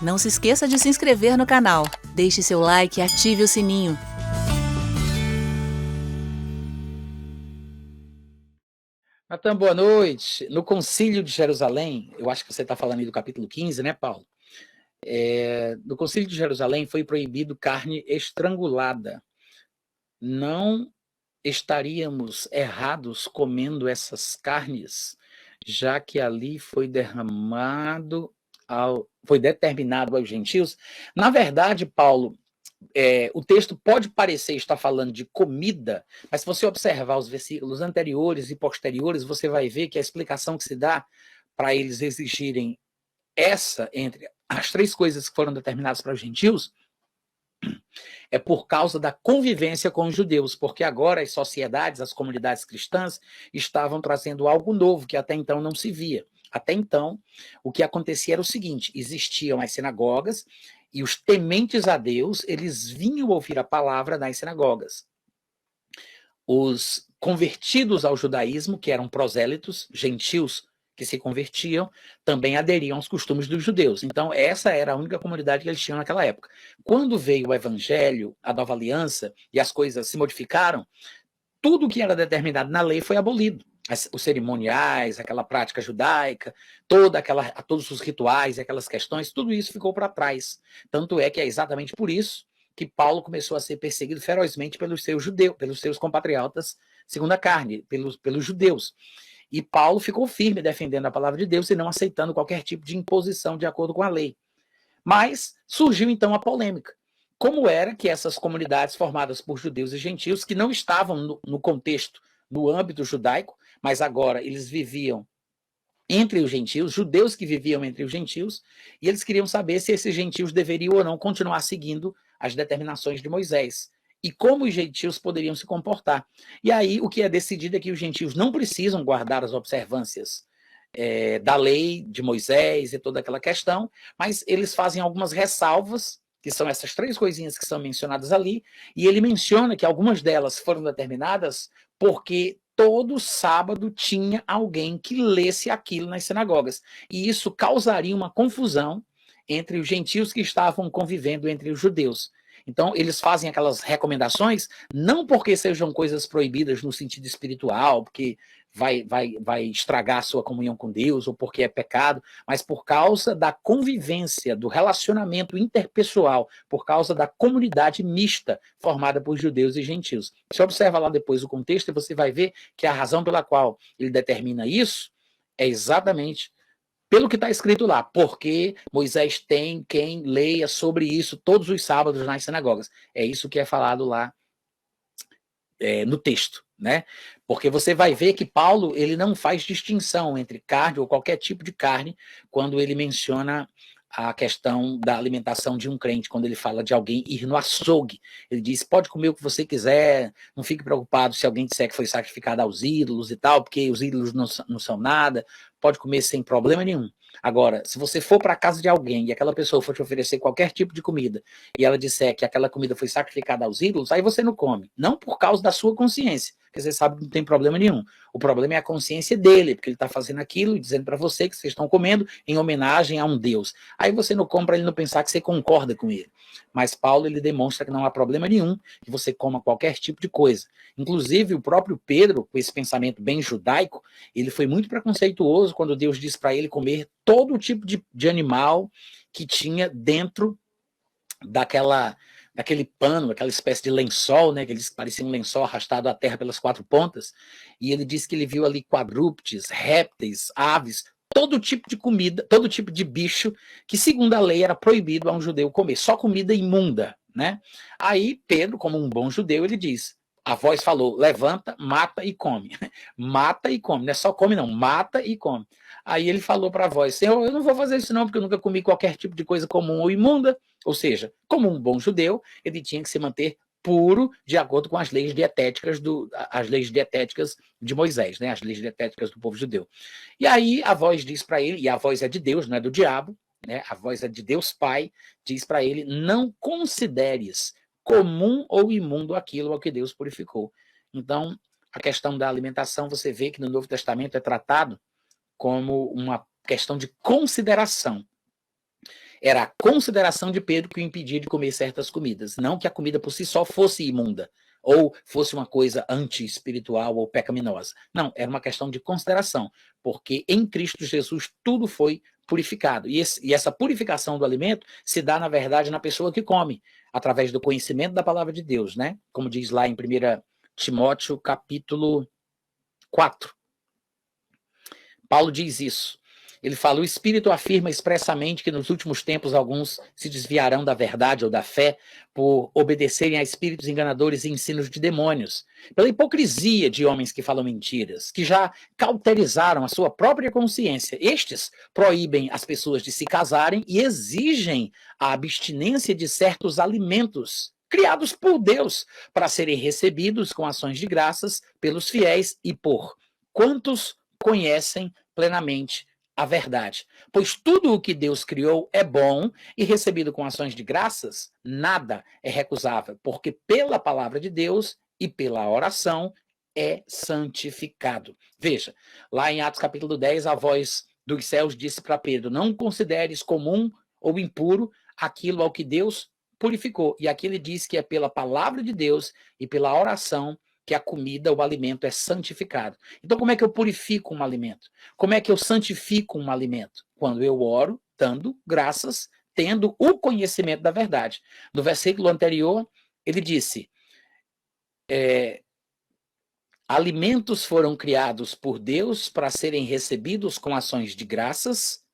Não se esqueça de se inscrever no canal. Deixe seu like e ative o sininho. Natan, boa noite. No Concílio de Jerusalém, eu acho que você está falando aí do capítulo 15, né, Paulo? No Concílio de Jerusalém foi proibido carne estrangulada. Não estaríamos errados comendo essas carnes, já que ali foi foi determinado aos gentios? Na verdade, Paulo, o texto pode parecer estar falando de comida, mas se você observar os versículos anteriores e posteriores, você vai ver que a explicação que se dá para eles exigirem entre as três coisas que foram determinadas para os gentios é por causa da convivência com os judeus, porque agora as sociedades, as comunidades cristãs estavam trazendo algo novo que até então não se via. Até então, o que acontecia era o seguinte: existiam as sinagogas e os tementes a Deus, eles vinham ouvir a palavra nas sinagogas. Os convertidos ao judaísmo, que eram prosélitos, gentios que se convertiam, também aderiam aos costumes dos judeus. Então, essa era a única comunidade que eles tinham naquela época. Quando veio o evangelho, a nova aliança, e as coisas se modificaram, tudo que era determinado na lei foi abolido. Os cerimoniais, aquela prática judaica, todos os rituais, aquelas questões, tudo isso ficou para trás. Tanto é que é exatamente por isso que Paulo começou a ser perseguido ferozmente pelos seus compatriotas, segundo a carne, pelos judeus. E Paulo ficou firme defendendo a palavra de Deus e não aceitando qualquer tipo de imposição de acordo com a lei. Mas surgiu então a polêmica. Como era que essas comunidades formadas por judeus e gentios, que não estavam no contexto, no âmbito judaico, mas agora eles viviam entre os gentios, judeus que viviam entre os gentios, e eles queriam saber se esses gentios deveriam ou não continuar seguindo as determinações de Moisés. E como os gentios poderiam se comportar. E aí o que é decidido é que os gentios não precisam guardar as observâncias da lei de Moisés e toda aquela questão, mas eles fazem algumas ressalvas, que são essas três coisinhas que são mencionadas ali, e ele menciona que algumas delas foram determinadas porque todo sábado tinha alguém que lesse aquilo nas sinagogas. E isso causaria uma confusão entre os gentios que estavam convivendo entre os judeus. Então, eles fazem aquelas recomendações, não porque sejam coisas proibidas no sentido espiritual, porque vai estragar a sua comunhão com Deus, ou porque é pecado, mas por causa da convivência, do relacionamento interpessoal, por causa da comunidade mista formada por judeus e gentios. Você observa lá depois o contexto e você vai ver que a razão pela qual ele determina isso é exatamente pelo que está escrito lá, porque Moisés tem quem leia sobre isso todos os sábados nas sinagogas. É isso que é falado lá no texto, né? Porque você vai ver que Paulo ele não faz distinção entre carne ou qualquer tipo de carne quando ele menciona a questão da alimentação de um crente, quando ele fala de alguém ir no açougue. Ele diz, pode comer o que você quiser, não fique preocupado se alguém disser que foi sacrificado aos ídolos e tal, porque os ídolos não são nada, pode comer sem problema nenhum. Agora, se você for para a casa de alguém e aquela pessoa for te oferecer qualquer tipo de comida e ela disser que aquela comida foi sacrificada aos ídolos, aí você não come. Não por causa da sua consciência, porque você sabe que não tem problema nenhum. O problema é a consciência dele, porque ele está fazendo aquilo e dizendo para você que vocês estão comendo em homenagem a um Deus. Aí você não come para ele não pensar que você concorda com ele. Mas Paulo ele demonstra que não há problema nenhum que você coma qualquer tipo de coisa. Inclusive o próprio Pedro, com esse pensamento bem judaico, ele foi muito preconceituoso quando Deus disse para ele comer todo tipo de animal que tinha dentro daquele pano, aquela espécie de lençol, né, que eles pareciam um lençol arrastado à terra pelas quatro pontas, e ele disse que ele viu ali quadrúpedes, répteis, aves, todo tipo de comida, todo tipo de bicho que, segundo a lei, era proibido a um judeu comer, só comida imunda, né? Aí Pedro, como um bom judeu, ele diz, a voz falou, levanta, mata e come. Mata e come, não é só come não, mata e come. Aí ele falou para a voz, Senhor, eu não vou fazer isso não, porque eu nunca comi qualquer tipo de coisa comum ou imunda. Ou seja, como um bom judeu, ele tinha que se manter puro de acordo com as leis dietéticas de Moisés, né? As leis dietéticas do povo judeu. E aí a voz diz para ele, e a voz é de Deus, não é do diabo, né? A voz é de Deus Pai, diz para ele, não consideres comum ou imundo aquilo ao que Deus purificou. Então, a questão da alimentação, você vê que no Novo Testamento é tratado como uma questão de consideração. Era a consideração de Pedro que o impedia de comer certas comidas. Não que a comida por si só fosse imunda, ou fosse uma coisa anti-espiritual ou pecaminosa. Não, era uma questão de consideração, porque em Cristo Jesus tudo foi purificado. E essa purificação do alimento se dá, na verdade, na pessoa que come, através do conhecimento da palavra de Deus, né? Como diz lá em 1 Timóteo, capítulo 4. Paulo diz isso. Ele fala, o Espírito afirma expressamente que nos últimos tempos alguns se desviarão da verdade ou da fé por obedecerem a espíritos enganadores e ensinos de demônios, pela hipocrisia de homens que falam mentiras, que já cauterizaram a sua própria consciência. Estes proíbem as pessoas de se casarem e exigem a abstinência de certos alimentos criados por Deus para serem recebidos com ações de graças pelos fiéis e por quantos conhecem plenamente a verdade. Pois tudo o que Deus criou é bom e recebido com ações de graças, nada é recusável, porque pela palavra de Deus e pela oração é santificado. Veja, lá em Atos capítulo 10, a voz dos céus disse para Pedro, não consideres comum ou impuro aquilo ao que Deus purificou. E aqui ele diz que é pela palavra de Deus e pela oração que a comida, o alimento é santificado. Então, como é que eu purifico um alimento? Como é que eu santifico um alimento? Quando eu oro, dando graças, tendo o conhecimento da verdade. No versículo anterior, ele disse, alimentos foram criados por Deus para serem recebidos com ações de graças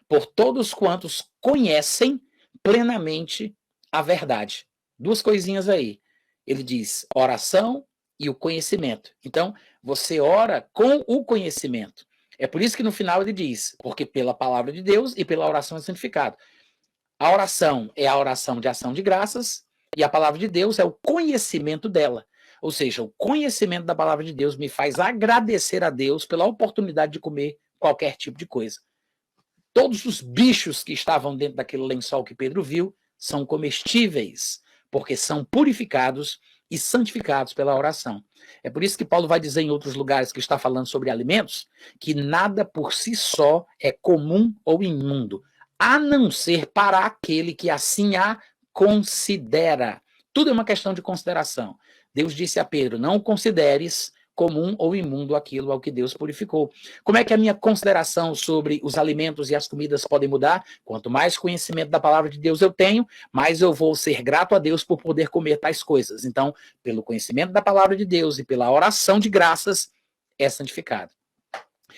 por todos quantos conhecem plenamente a verdade. Duas coisinhas aí. Ele diz oração e o conhecimento. Então, você ora com o conhecimento. É por isso que no final ele diz, porque pela palavra de Deus e pela oração é santificado. A oração é a oração de ação de graças e a palavra de Deus é o conhecimento dela. Ou seja, o conhecimento da palavra de Deus me faz agradecer a Deus pela oportunidade de comer qualquer tipo de coisa. Todos os bichos que estavam dentro daquele lençol que Pedro viu são comestíveis, porque são purificados e santificados pela oração. É por isso que Paulo vai dizer em outros lugares que está falando sobre alimentos, que nada por si só é comum ou imundo, a não ser para aquele que assim a considera. Tudo é uma questão de consideração. Deus disse a Pedro, não consideres comum ou imundo aquilo ao que Deus purificou. Como é que a minha consideração sobre os alimentos e as comidas podem mudar? Quanto mais conhecimento da palavra de Deus eu tenho, mais eu vou ser grato a Deus por poder comer tais coisas. Então, pelo conhecimento da palavra de Deus e pela oração de graças, é santificado.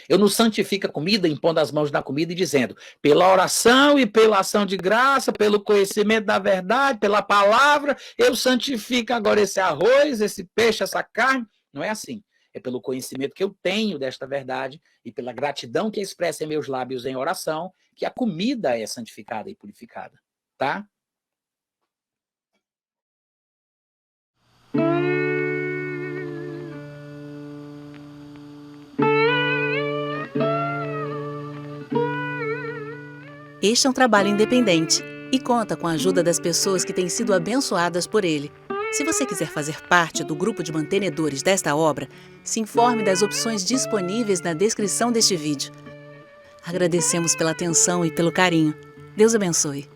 Eu não santifico a comida impondo as mãos na comida e dizendo, pela oração e pela ação de graça, pelo conhecimento da verdade, pela palavra, eu santifico agora esse arroz, esse peixe, essa carne. Não é assim. É pelo conhecimento que eu tenho desta verdade e pela gratidão que expressa em meus lábios em oração que a comida é santificada e purificada. Tá? Este é um trabalho independente e conta com a ajuda das pessoas que têm sido abençoadas por ele. Se você quiser fazer parte do grupo de mantenedores desta obra, se informe das opções disponíveis na descrição deste vídeo. Agradecemos pela atenção e pelo carinho. Deus abençoe.